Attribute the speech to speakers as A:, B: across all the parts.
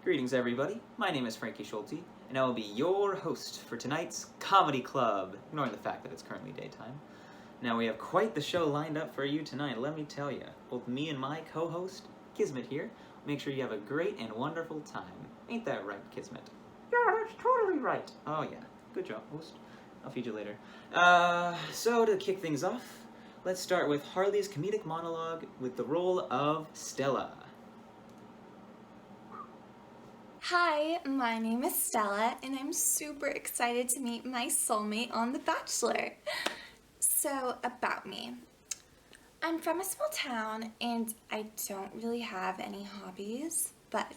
A: Greetings, everybody. My name is Frankie Schulte, and I will be your host for tonight's Comedy Club, ignoring the fact that it's currently daytime. Now, we have quite the show lined up for you tonight, let me tell you. Both me and my co-host, Kismet here, make sure you have a great and wonderful time. Ain't that right, Kismet? Yeah, that's totally right. Oh, yeah. Good job, host. I'll feed you later. So to kick things off, let's start with Harley's comedic monologue with the role of Stella.
B: Hi, my name is Stella, and I'm super excited to meet my soulmate on The Bachelor. So, about me. I'm from a small town, and I don't really have any hobbies, but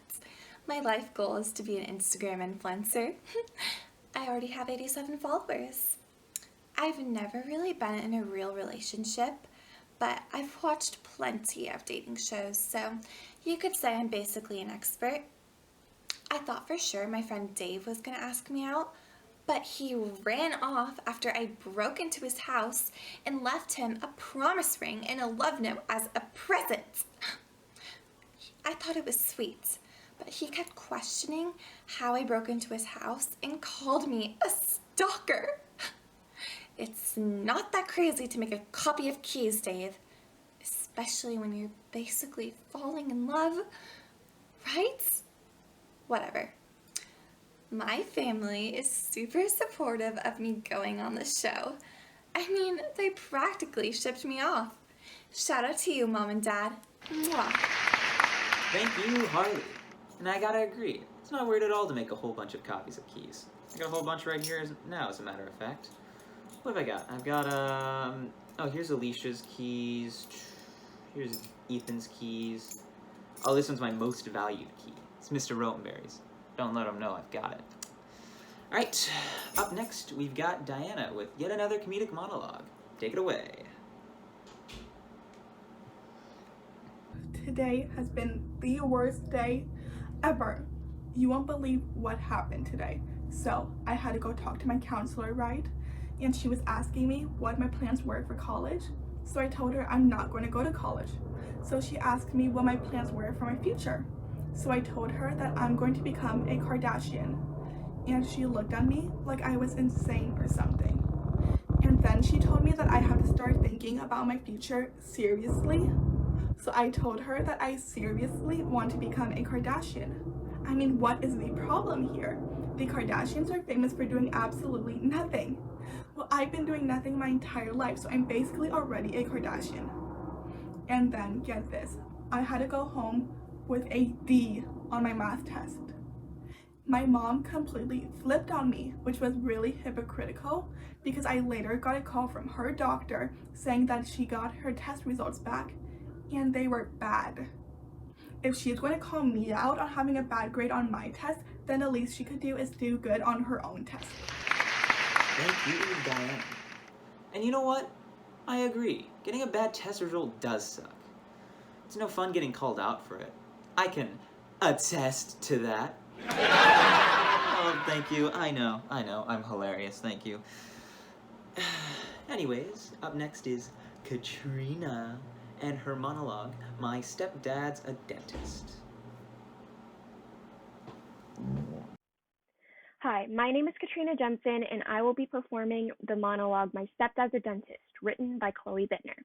B: my life goal is to be an Instagram influencer. I already have 87 followers. I've never really been in a real relationship, but I've watched plenty of dating shows, so you could say I'm basically an expert. I thought for sure my friend Dave was going to ask me out, but he ran off after I broke into his house and left him a promise ring and a love note as a present. I thought it was sweet, but he kept questioning how I broke into his house and called me a stalker. It's not that crazy to make a copy of keys, Dave, especially when you're basically falling in love, right? Whatever. My family is super supportive of me going on the show. I mean, they practically shipped me off. Shout out to you, Mom and Dad. Mwah.
A: Thank you, Harley. And I gotta agree, it's not weird at all to make a whole bunch of copies of keys. I got a whole bunch right here now, as a matter of fact. What have I got? I've got, oh, here's Alicia's keys. Here's Ethan's keys. Oh, this one's my most valued key. It's Mr. Rotenberry's. Don't let him know I've got it. Alright, up next, we've got Diana with yet another comedic monologue. Take it away.
C: Today has been the worst day ever. You won't believe what happened today. So I had to go talk to my counselor, right? And she was asking me what my plans were for college. So I told her I'm not going to go to college. So she asked me what my plans were for my future. So I told her that I'm going to become a Kardashian. And she looked at me like I was insane or something. And then she told me that I have to start thinking about my future seriously. So I told her that I seriously want to become a Kardashian. I mean, what is the problem here? The Kardashians are famous for doing absolutely nothing. Well, I've been doing nothing my entire life, so I'm basically already a Kardashian. And then, get this, I had to go home with a D on my math test. My mom completely flipped on me, which was really hypocritical because I later got a call from her doctor saying that she got her test results back and they were bad. If she's going to call me out on having a bad grade on my test, then the least she could do is do good on her own test.
A: Thank you, Diana. And you know what? I agree. Getting a bad test result does suck. It's no fun getting called out for it. I can attest to that. Oh, thank you. I know. I'm hilarious. Thank you. Anyways, up next is Katrina and her monologue, My Stepdad's a Dentist.
D: Hi, my name is Katrina Jensen, and I will be performing the monologue My Stepdad's a Dentist, written by Chloe Bittner.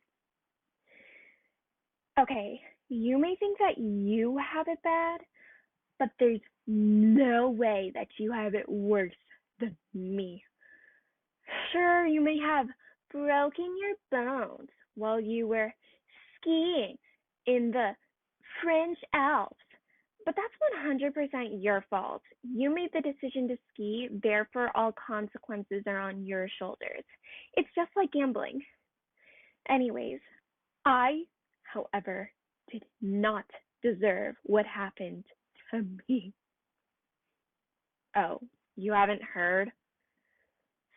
D: Okay, you may think that you have it bad, but there's no way that you have it worse than me. Sure, you may have broken your bones while you were skiing in the French Alps, but that's 100% your fault. You made the decision to ski, therefore all consequences are on your shoulders. It's just like gambling. Anyways, I, however, did not deserve what happened to me. Oh, you haven't heard?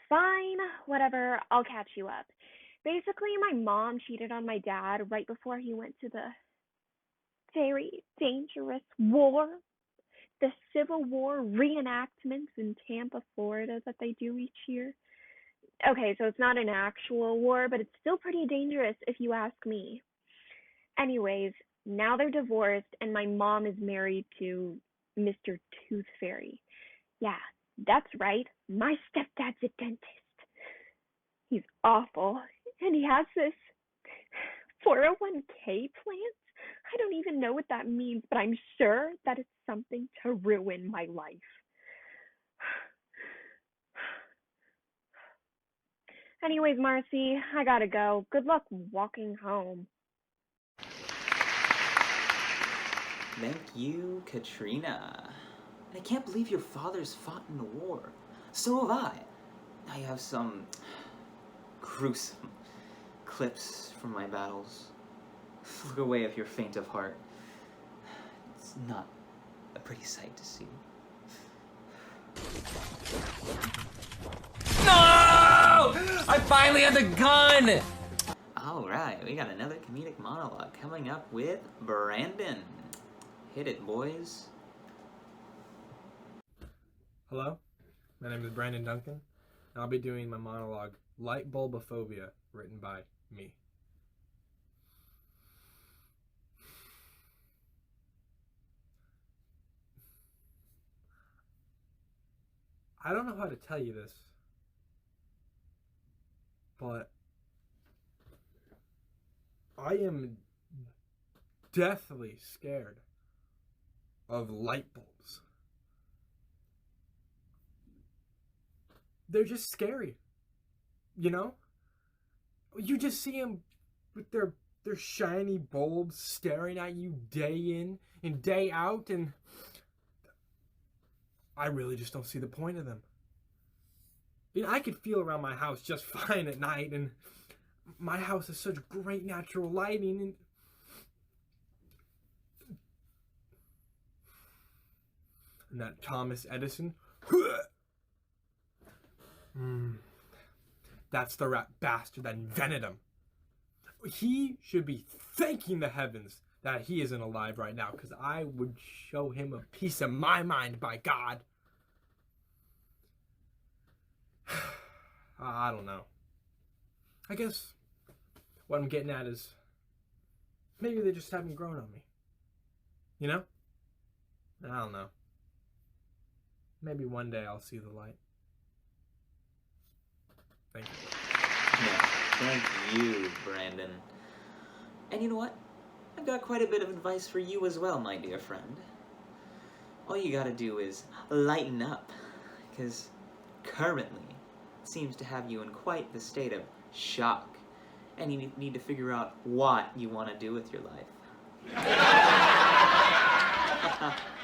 D: Fine, whatever, I'll catch you up. Basically, my mom cheated on my dad right before he went to the very dangerous war, the Civil War reenactments in Tampa, Florida that they do each year. Okay, so it's not an actual war, but it's still pretty dangerous if you ask me. Anyways, now they're divorced and my mom is married to Mr. Tooth Fairy. Yeah, that's right. My stepdad's a dentist. He's awful, and he has this 401k plan. I don't even know what that means, but I'm sure that it's something to ruin my life. Anyways, Marcy, I gotta go. Good luck walking home.
A: Thank you, Katrina. I can't believe your father's fought in the war. So have I. I have some gruesome clips from my battles. Look away if you're faint of heart. It's not a pretty sight to see.
E: No! I finally had the gun!
A: Alright, we got another comedic monologue coming up with Brandon. Hit it, boys.
F: Hello, my name is Brandon Duncan, and I'll be doing my monologue, Light Bulbophobia, written by me. I don't know how to tell you this, but I am deathly scared of light bulbs. They're just scary, you know? You just see them with their shiny bulbs staring at you day in and day out, and I really just don't see the point of them. You know, I could feel around my house just fine at night, and my house has such great natural lighting, and that Thomas Edison, that's the rat bastard that invented them. He should be thanking the heavens that he isn't alive right now, because I would show him a piece of my mind, by God. I don't know. I guess what I'm getting at is maybe they just haven't grown on me. You know? I don't know. Maybe one day I'll see the light. Thank you.
A: No, thank you, Brandon. And you know what? I've got quite a bit of advice for you as well, my dear friend. All you gotta do is lighten up, because currently it seems to have you in quite the state of shock, and you need to figure out what you want to do with your life.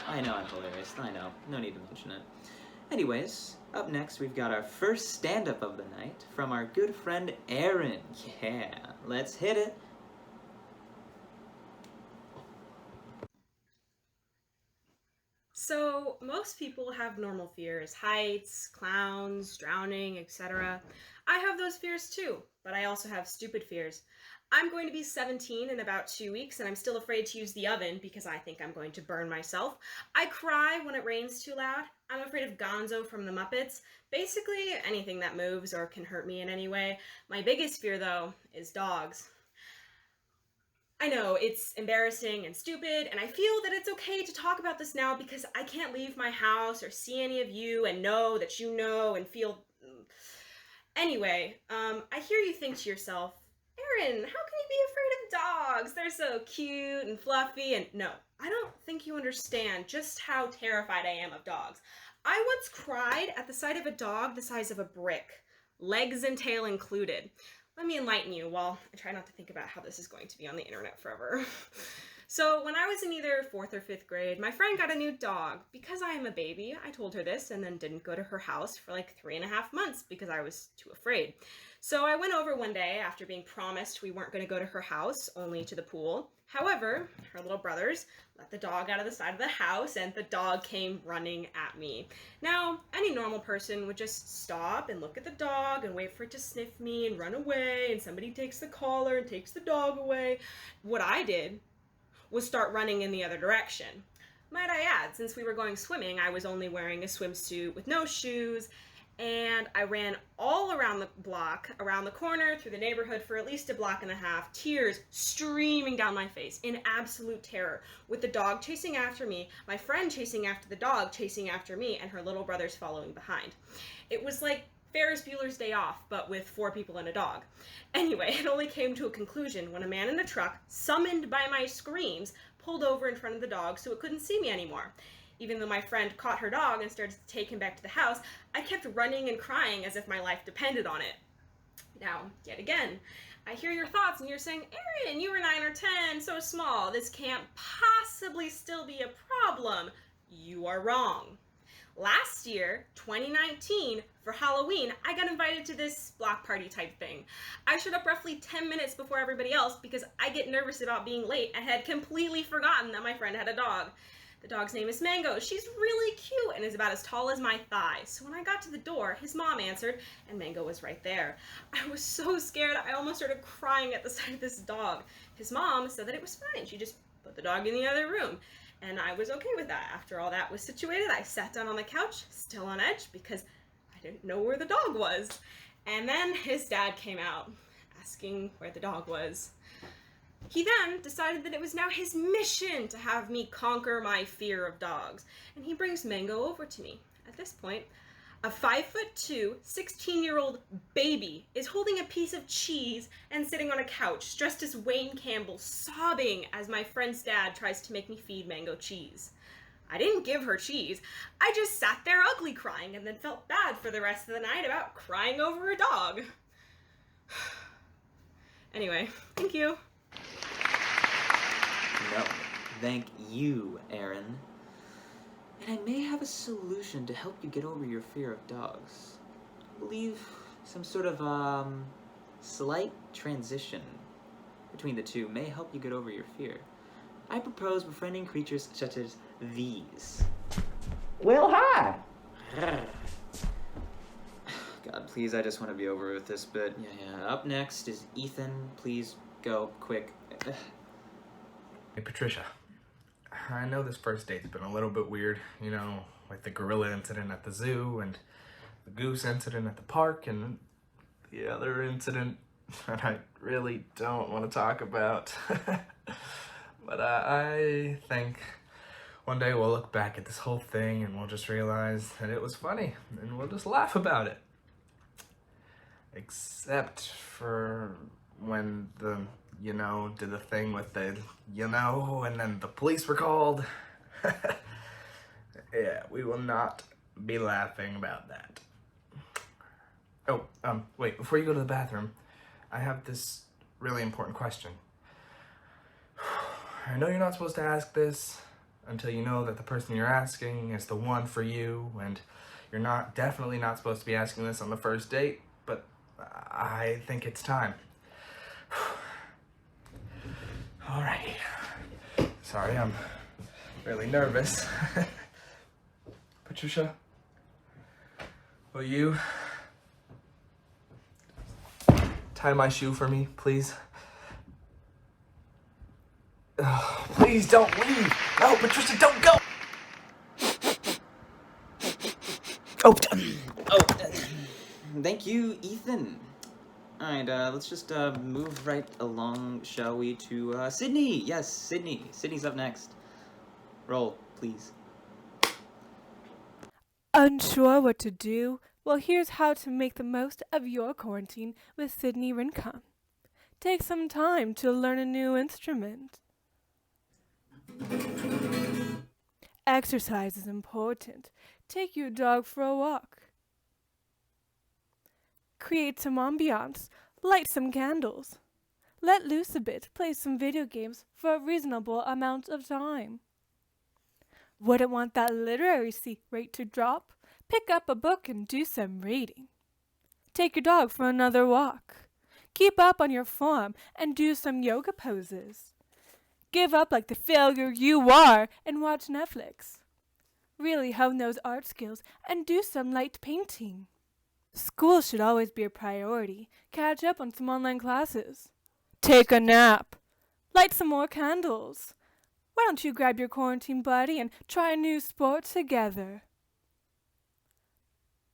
A: I know I'm hilarious, I know, no need to mention it. Anyways, up next we've got our first stand-up of the night from our good friend Aaron. Yeah, let's hit it.
G: So, most people have normal fears, heights, clowns, drowning, etc. I have those fears too, but I also have stupid fears. I'm going to be 17 in about 2 weeks, and I'm still afraid to use the oven because I think I'm going to burn myself. I cry when it rains too loud. I'm afraid of Gonzo from the Muppets. Basically, anything that moves or can hurt me in any way. My biggest fear, though, is dogs. I know, it's embarrassing and stupid, and I feel that it's okay to talk about this now because I can't leave my house or see any of you and know that you know and feel... Anyway, I hear you think to yourself, Aaron, how can you be afraid of dogs? They're so cute and fluffy, and no, I don't think you understand just how terrified I am of dogs. I once cried at the sight of a dog the size of a brick, legs and tail included. Let me enlighten you while I try not to think about how this is going to be on the internet forever. So when I was in either 4th or 5th grade, my friend got a new dog. Because I am a baby, I told her this and then didn't go to her house for like 3.5 months because I was too afraid. So I went over one day after being promised we weren't going to go to her house, only to the pool. However, her little brothers let the dog out of the side of the house and the dog came running at me. Now, any normal person would just stop and look at the dog and wait for it to sniff me and run away, and somebody takes the collar and takes the dog away. What I did was start running in the other direction. Might I add, since we were going swimming, I was only wearing a swimsuit with no shoes, And I ran all around the block, around the corner, through the neighborhood for at least a block and a half, tears streaming down my face in absolute terror, with the dog chasing after me, my friend chasing after the dog, chasing after me, and her little brothers following behind. It was like Ferris Bueller's Day Off, but with 4 people and a dog. Anyway, it only came to a conclusion when a man in a truck, summoned by my screams, pulled over in front of the dog so it couldn't see me anymore. Even though my friend caught her dog and started to take him back to the house, I kept running and crying as if my life depended on it. Now, yet again, I hear your thoughts and you're saying, Erin, you were 9 or 10, so small. This can't possibly still be a problem. You are wrong. Last year, 2019, for Halloween, I got invited to this block party type thing. I showed up roughly 10 minutes before everybody else because I get nervous about being late and had completely forgotten that my friend had a dog. The dog's name is Mango. She's really cute and is about as tall as my thigh. So when I got to the door, his mom answered, and Mango was right there. I was so scared, I almost started crying at the sight of this dog. His mom said that it was fine. She just put the dog in the other room. And I was okay with that. After all that was situated, I sat down on the couch, still on edge, because I didn't know where the dog was. And then his dad came out, asking where the dog was. He then decided that it was now his mission to have me conquer my fear of dogs, and he brings Mango over to me. At this point, a 5'2", 16-year-old baby is holding a piece of cheese and sitting on a couch, dressed as Wayne Campbell, sobbing as my friend's dad tries to make me feed Mango cheese. I didn't give her cheese. I just sat there ugly crying and then felt bad for the rest of the night about crying over a dog. Anyway, thank you.
A: No, thank you, Erin. And I may have a solution to help you get over your fear of dogs. I believe some sort of, slight transition between the two may help you get over your fear. I propose befriending creatures such as these.
H: Well, hi.
A: God, please, I just want to be over with this bit. Yeah. Up next is Ethan. Please go, quick.
F: Hey, Patricia. I know this first date's been a little bit weird, you know, like the gorilla incident at the zoo and the goose incident at the park and the other incident that I really don't want to talk about. But I think one day we'll look back at this whole thing and we'll just realize that it was funny and we'll just laugh about it. Except for when the, did the thing with the, and then the police were called. Yeah, we will not be laughing about that. Oh, wait, before you go to the bathroom, I have this really important question. I know you're not supposed to ask this until you know that the person you're asking is the one for you, and you're definitely not supposed to be asking this on the first date, but I think it's time. All right. Sorry, I'm really nervous. Patricia, will you tie my shoe for me, please? Please don't leave. No, Patricia, don't go.
A: Thank you, Ethan. Alright, let's just move right along, shall we, to Sydney. Yes, Sydney. Sydney's up next. Roll, please.
I: Unsure what to do? Well, here's how to make the most of your quarantine with Sydney Rincon. Take some time to learn a new instrument. Exercise is important. Take your dog for a walk. Create some ambiance. Light some candles. Let loose a bit. Play some video games for a reasonable amount of time. Wouldn't want that literacy rate to drop? Pick up a book and do some reading. Take your dog for another walk. Keep up on your form and do some yoga poses. Give up like the failure you are and watch Netflix. Really hone those art skills and do some light painting. School should always be a priority. Catch up on some online classes. Take a nap. Light some more candles. Why don't you grab your quarantine buddy and try a new sport together?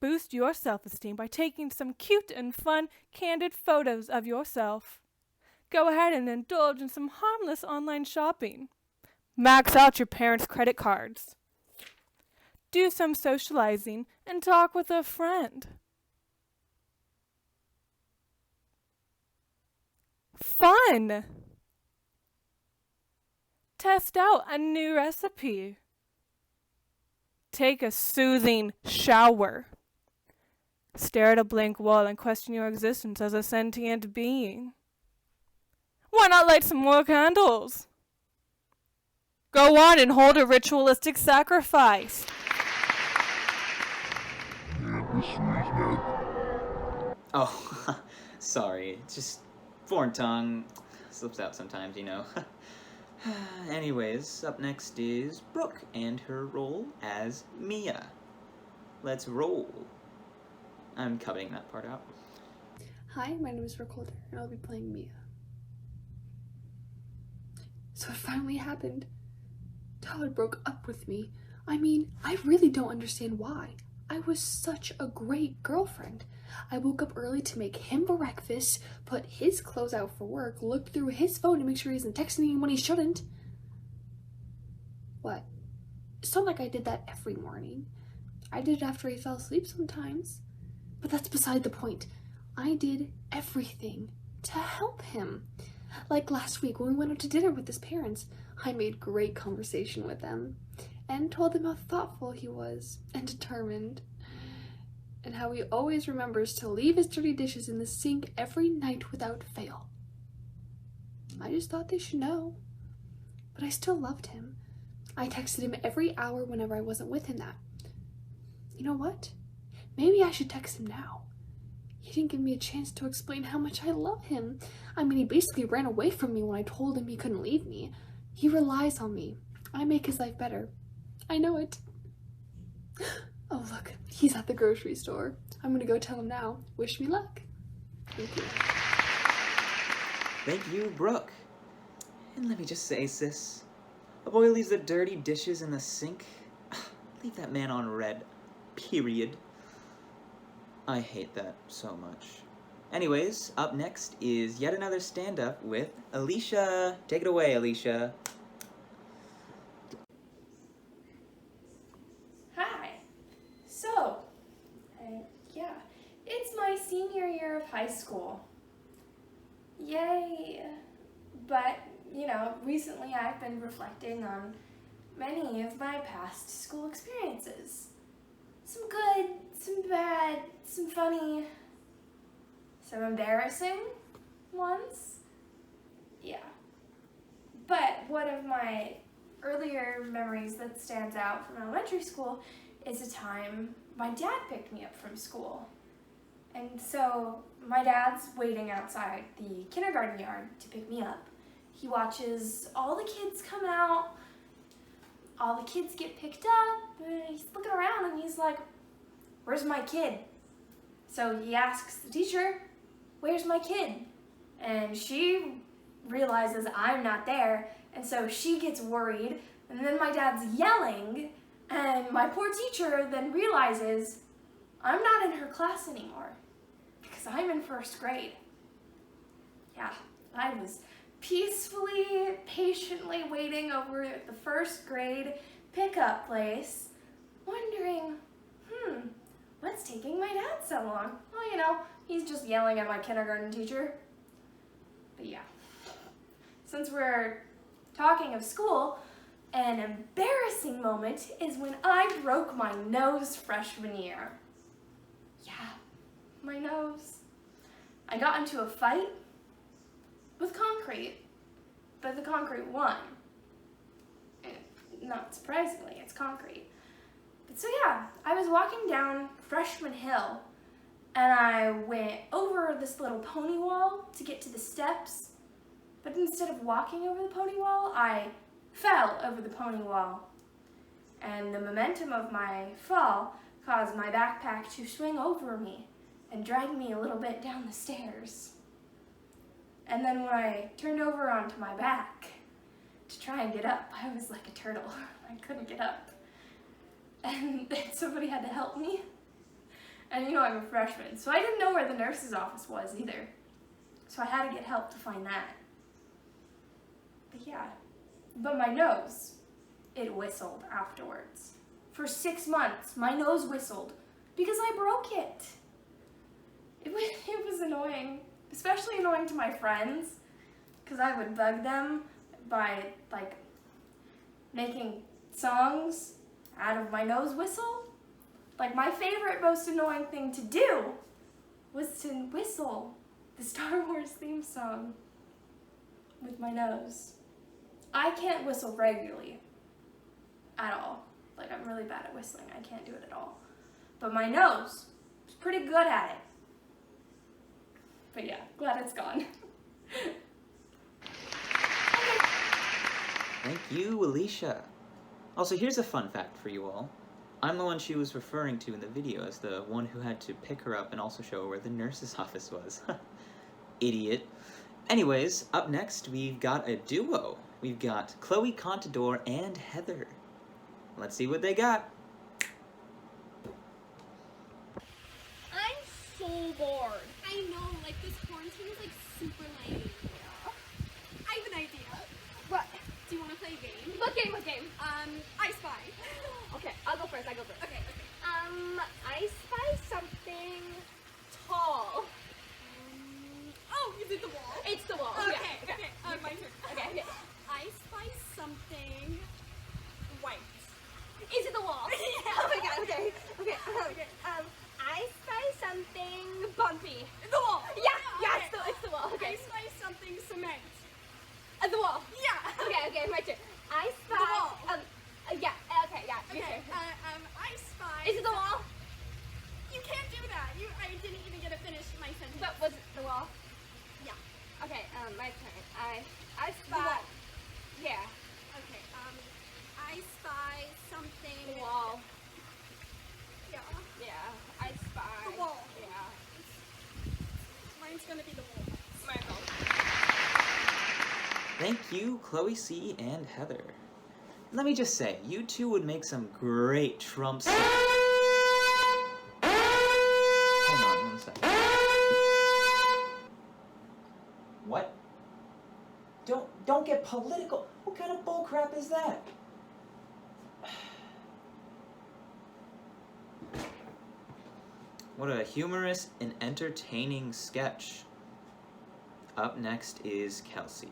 I: Boost your self-esteem by taking some cute and fun, candid photos of yourself. Go ahead and indulge in some harmless online shopping. Max out your parents' credit cards. Do some socializing and talk with a friend. Fun! Test out a new recipe. Take a soothing shower. Stare at a blank wall and question your existence as a sentient being. Why not light some more candles? Go on and hold a ritualistic sacrifice.
A: Oh, sorry. It's just foreign tongue. Slips out sometimes, you know. Anyways, up next is Brooke and her role as Mia. Let's roll. I'm cutting that part out.
J: Hi, my name is Brooke Holder, and I'll be playing Mia. So it finally happened. Todd broke up with me. I mean, I really don't understand why. I was such a great girlfriend. I woke up early to make him breakfast, put his clothes out for work, looked through his phone to make sure he isn't texting me when he shouldn't. What? It's not like I did that every morning. I did it after he fell asleep sometimes. But that's beside the point. I did everything to help him. Like last week when we went out to dinner with his parents, I made great conversation with them and told them how thoughtful he was and determined, and how he always remembers to leave his dirty dishes in the sink every night without fail. I just thought they should know, but I still loved him. I texted him every hour whenever I wasn't with him that. You know what? Maybe I should text him now. He didn't give me a chance to explain how much I love him. I mean, he basically ran away from me when I told him he couldn't leave me. He relies on me. I make his life better. I know it. Oh, look, he's at the grocery store. I'm gonna go tell him now. Wish me luck. Thank you.
A: Thank you, Brooke. And let me just say, sis, a boy leaves the dirty dishes in the sink. Leave that man on red. Period. I hate that so much. Anyways, up next is yet another stand-up with Alicia. Take it away, Alicia.
K: Hi. So, yeah, it's my senior year of high school. Yay! But, you know, recently I've been reflecting on many of my past school experiences. Some good, some bad, some funny, some embarrassing ones. Yeah. But one of my earlier memories that stands out from elementary school is a time my dad picked me up from school. And so my dad's waiting outside the kindergarten yard to pick me up. He watches all the kids come out, all the kids get picked up, and he's looking around and he's like, "Where's my kid?" So he asks the teacher, "Where's my kid?" And she realizes I'm not there, and so she gets worried, and then my dad's yelling, and my poor teacher then realizes I'm not in her class anymore because I'm in first grade. Yeah, I was peacefully, patiently waiting over at the first grade pickup place, wondering, what's taking my dad so long? Well, you know, he's just yelling at my kindergarten teacher. But yeah, since we're talking of school, an embarrassing moment is when I broke my nose freshman year. Yeah, my nose. I got into a fight with concrete, but the concrete won. And not surprisingly, it's concrete. But so yeah, I was walking down Freshman Hill, and I went over this little pony wall to get to the steps, but instead of walking over the pony wall, I fell over the pony wall. And the momentum of my fall caused my backpack to swing over me and drag me a little bit down the stairs. And then when I turned over onto my back to try and get up, I was like a turtle. I couldn't get up. And then somebody had to help me. And you know I'm a freshman, so I didn't know where the nurse's office was either. So I had to get help to find that. But yeah, but my nose, it whistled afterwards. For 6 months, my nose whistled because I broke it. It was annoying, especially annoying to my friends, because I would bug them by like making songs out of my nose whistle. Like my favorite, most annoying thing to do was to whistle the Star Wars theme song with my nose. I can't whistle regularly at all. Like I'm really bad at whistling. I can't do it at all. But my nose is pretty good at it. But yeah, glad it's gone.
A: Thank you, Alicia. Also, here's a fun fact for you all. I'm the one she was referring to in the video as the one who had to pick her up and also show her where the nurse's office was. Idiot. Anyways, up next, we've got a duo. We've got Chloe Contador and Heather. Let's see what they got.
L: I'm so bored. I know, like this quarantine is like super lame. Yeah. I have an idea. What? Do you want to play a game? What game? What game? I Spy. Okay, I'll go first. Okay. I spy something tall. Oh, is it the wall? It's the wall. Okay. My turn. Okay. I spy something white. Is it the wall? Yeah. Oh my god. Okay. I spy something bumpy. The wall. Yeah. It's the wall. Okay. I spy something cement. The wall. Yeah. Okay. My turn. I spy. The wall. Yeah. Okay. Yeah. Okay. I spy. Is it the wall? You can't do that. I didn't even get to finish my sentence. But was it the wall? Yeah. Okay. My turn. I spy. The wall. Yeah. Okay. I spy something. The wall. Yeah. I spy. The wall. Yeah. Mine's gonna be the wall. My fault.
A: Thank you, Chloe C. and Heather. Let me just say, you two would make some great Trump Hang on 1 second. What? Don't get political. What kind of bullcrap is that? What a humorous and entertaining sketch. Up next is Kelsey.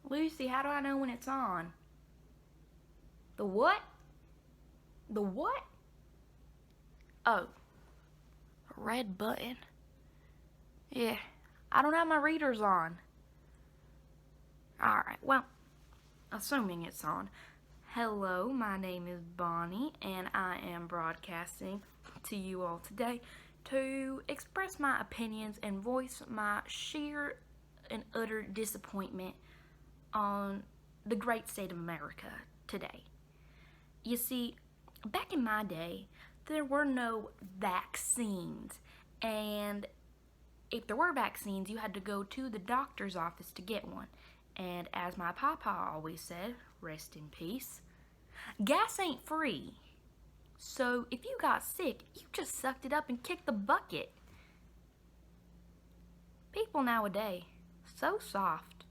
M: Lucy, how do I know when it's on? The what? The what? Oh, a red button. Yeah, I don't have my readers on. Alright, well, assuming it's on. Hello, my name is Bonnie, and I am broadcasting to you all today to express my opinions and voice my sheer and utter disappointment on the great state of America today. You see, back in my day, there were no vaccines, and if there were vaccines, you had to go to the doctor's office to get one. And as my papa always said, rest in peace, gas ain't free. So if you got sick, you just sucked it up and kicked the bucket. People nowadays, so soft.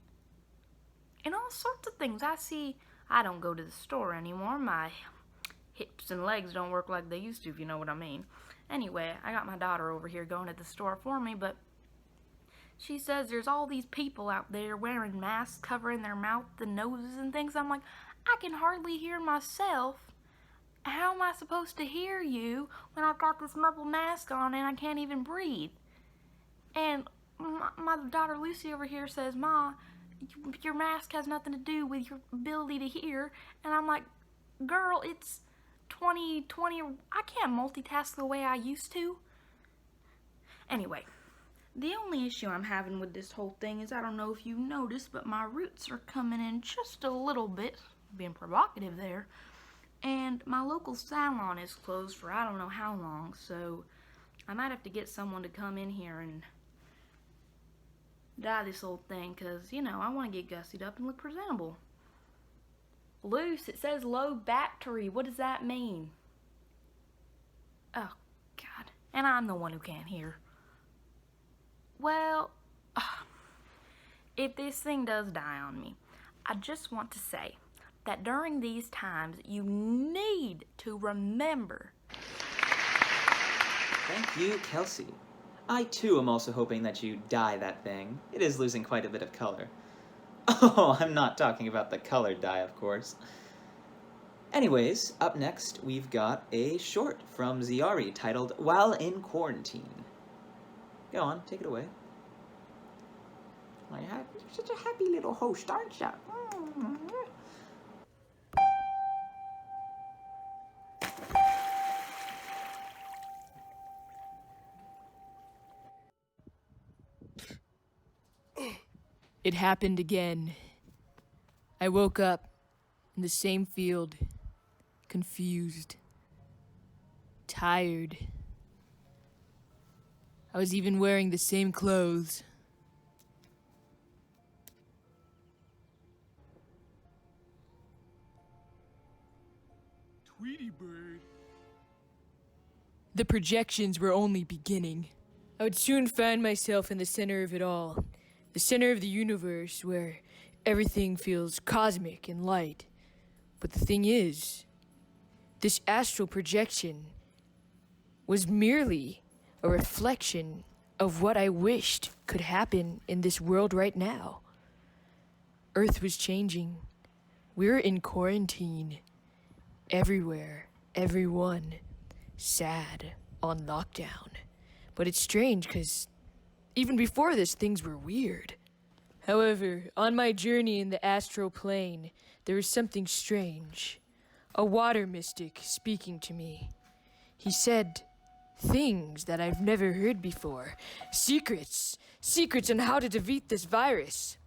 M: And all sorts of things. I don't go to the store anymore. My hips and legs don't work like they used to, if you know what I mean. Anyway, I got my daughter over here going to the store for me, but she says there's all these people out there wearing masks, covering their mouth and noses and things. I'm like, I can hardly hear myself. How am I supposed to hear you when I've got this muffled mask on and I can't even breathe? And my daughter Lucy over here says, Ma, your mask has nothing to do with your ability to hear. And I'm like, girl, it's 2020. I can't multitask the way I used to. Anyway, the only issue I'm having with this whole thing is, I don't know if you noticed, but my roots are coming in just a little bit, being provocative there. And my local salon is closed for I don't know how long, so I might have to get someone to come in here and dye this old thing because, I want to get gussied up and look presentable. Loose, it says low battery. What does that mean? Oh, God. And I'm the one who can't hear. Well, if this thing does die on me, I just want to say that during these times, you need to remember.
A: Thank you, Kelsey. I too am also hoping that you dye that thing. It is losing quite a bit of color. Oh, I'm not talking about the colored dye, of course. Anyways, up next, we've got a short from Ziari titled While in Quarantine. Go on, take it away.
H: You're such a happy little host, aren't you?
N: It happened again. I woke up in the same field, confused, tired. I was even wearing the same clothes.
O: Tweety bird.
N: The projections were only beginning. I would soon find myself in the center of it all, the center of the universe where everything feels cosmic and light. But the thing is, this astral projection was merely a reflection of what I wished could happen in this world right now. Earth was changing. We're in quarantine. Everywhere, everyone, sad, on lockdown. But it's strange because even before this, things were weird. However, on my journey in the astral plane, there was something strange. A water mystic speaking to me. He said things that I've never heard before. Secrets on how to defeat this virus.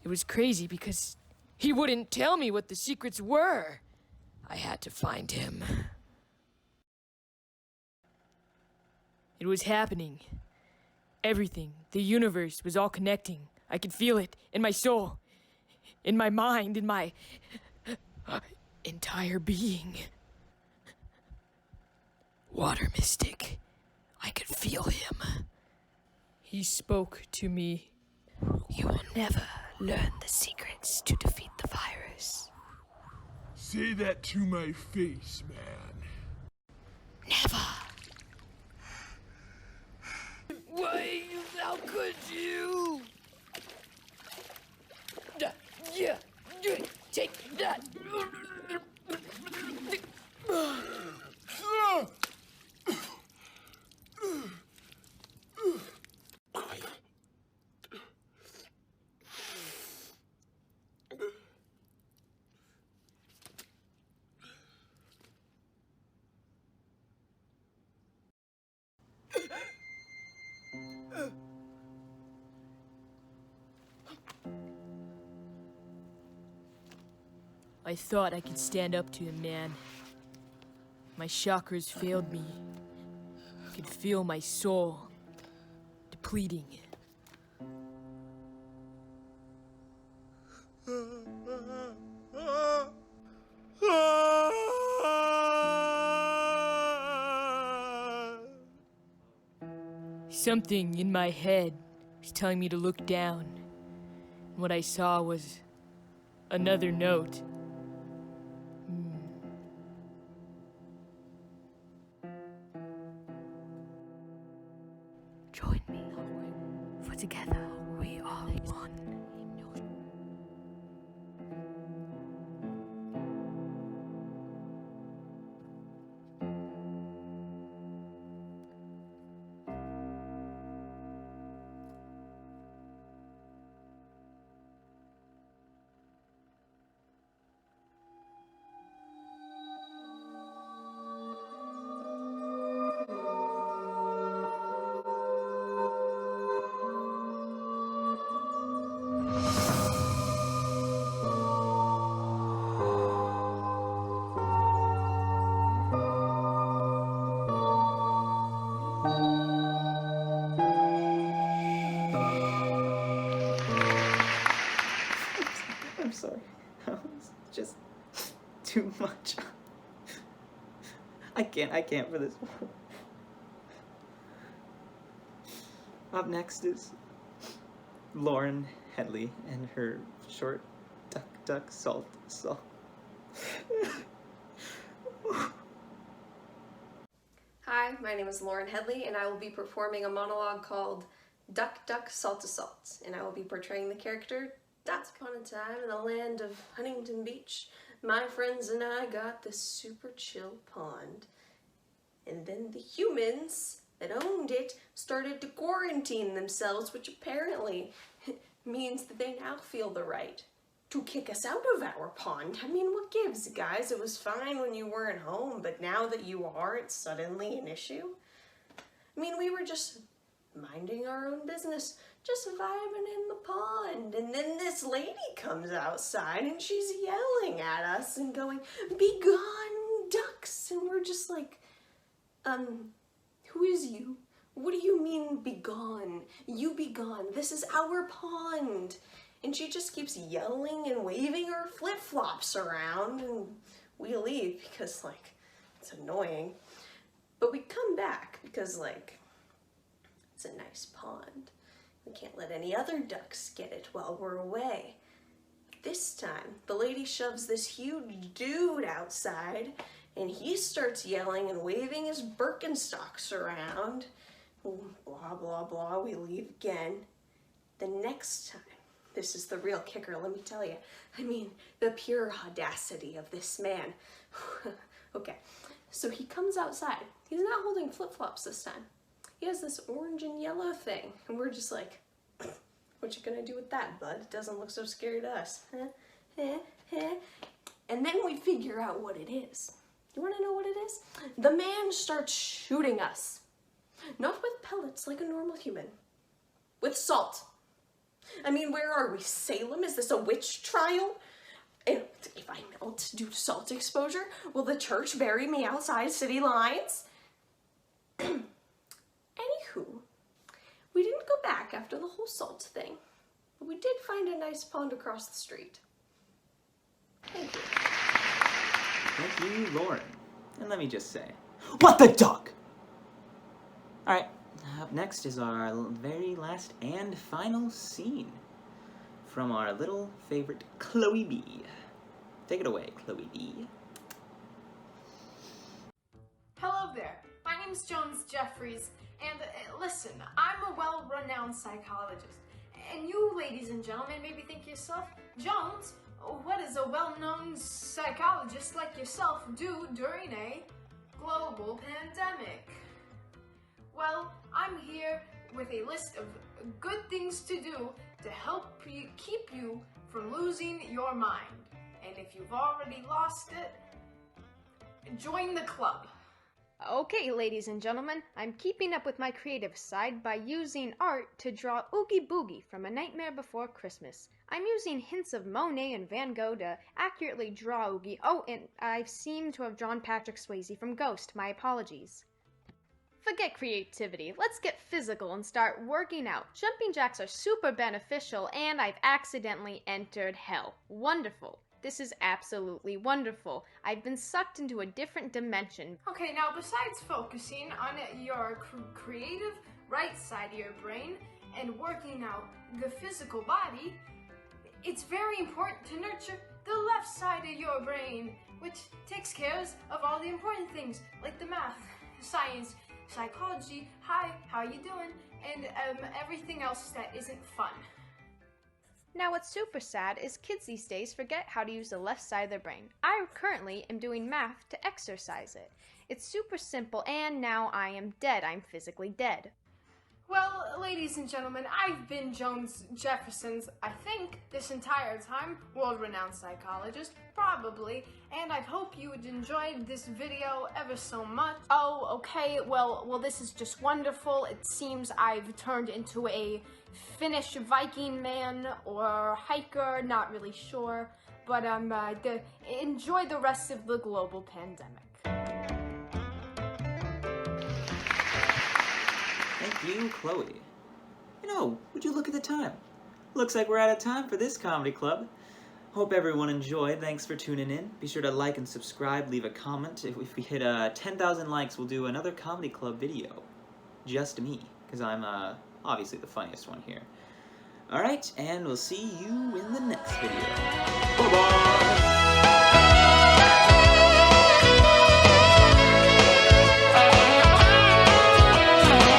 N: It was crazy because he wouldn't tell me what the secrets were. I had to find him. It was happening. Everything, the universe was all connecting. I could feel it in my soul, in my mind, in my entire being. Water mystic. I could feel him. He spoke to me. You will never learn the secrets to defeat the virus.
O: Say that to my face, man.
N: Never. Why? How could you? Yeah. Take that. I thought I could stand up to him, man. My chakras failed me. I could feel my soul depleting. Something in my head was telling me to look down. And what I saw was another note. Join me, for together we are one.
A: too much. I can't for this one. Up next is Lauren Headley and her short duck duck salt salt.
P: Hi, my name is Lauren Headley, and I will be performing a monologue called Duck Duck Salt to Salt, and I will be portraying the character Once upon a time in the land of Huntington Beach, my friends and I got this super chill pond. And then the humans that owned it started to quarantine themselves, which apparently means that they now feel the right to kick us out of our pond. I mean, what gives, guys? It was fine when you weren't home, but now that you are, it's suddenly an issue. I mean, we were just minding our own business, just vibing in the pond, and then this lady comes outside and she's yelling at us and going, "Be gone, ducks!" And we're just like, who is you? What do you mean, be gone? You be gone. This is our pond. And she just keeps yelling and waving her flip-flops around, and we leave because, like, it's annoying. But we come back because, like, it's a nice pond. We can't let any other ducks get it while we're away. This time, the lady shoves this huge dude outside, and he starts yelling and waving his Birkenstocks around. Blah, blah, blah, we leave again. The next time, this is the real kicker, let me tell you. I mean, the pure audacity of this man. Okay, so he comes outside. He's not holding flip-flops this time. He has this orange and yellow thing, and we're just like, what you gonna do with that, bud? It doesn't look so scary to us. And then we figure out what it is. You wanna know what it is? The man starts shooting us. Not with pellets like a normal human. With salt. I mean, where are we? Salem? Is this a witch trial? And if I melt due to salt exposure, will the church bury me outside city lines? Anywho, we didn't go back after the whole salt thing, but we did find a nice pond across the street. Thank you.
A: Thank you, Lauren. And let me just say, what the duck? Alright, up next is our very last and final scene from our little favorite Chloe B. Take it away, Chloe B.
Q: Hello there, my name's Jones Jeffries, and listen, I'm a well-renowned psychologist. And you, ladies and gentlemen, maybe think to yourself, Jones, what does a well-known psychologist like yourself do during a global pandemic? Well, I'm here with a list of good things to do to help you keep you from losing your mind. And if you've already lost it, join the club.
R: Okay, ladies and gentlemen, I'm keeping up with my creative side by using art to draw Oogie Boogie from A Nightmare Before Christmas. I'm using hints of Monet and Van Gogh to accurately draw Oogie. Oh, and I seem to have drawn Patrick Swayze from Ghost. My apologies. Forget creativity. Let's get physical and start working out. Jumping jacks are super beneficial, and I've accidentally entered hell. Wonderful. This is absolutely wonderful. I've been sucked into a different dimension.
Q: Okay, now besides focusing on your creative right side of your brain and working out the physical body, it's very important to nurture the left side of your brain, which takes care of all the important things like the math, science, psychology, hi, how you doing, and everything else that isn't fun.
R: Now what's super sad is kids these days forget how to use the left side of their brain. I currently am doing math to exercise it. It's super simple, and now I am dead. I'm physically dead.
Q: Well, ladies and gentlemen, I've been Jones Jefferson's, I think, this entire time, world-renowned psychologist, probably, and I hope you enjoyed this video ever so much. Oh, okay, well, this is just wonderful. It seems I've turned into a Finnish Viking man or hiker, not really sure, but enjoy the rest of the global pandemic.
A: Thank you, Chloe. You know, would you look at the time? Looks like we're out of time for this comedy club. Hope everyone enjoyed. Thanks for tuning in. Be sure to like and subscribe, leave a comment. If we hit 10,000 likes, we'll do another comedy club video. Just me, because I'm obviously the funniest one here. Alright, and we'll see you in the next video. Bye-bye!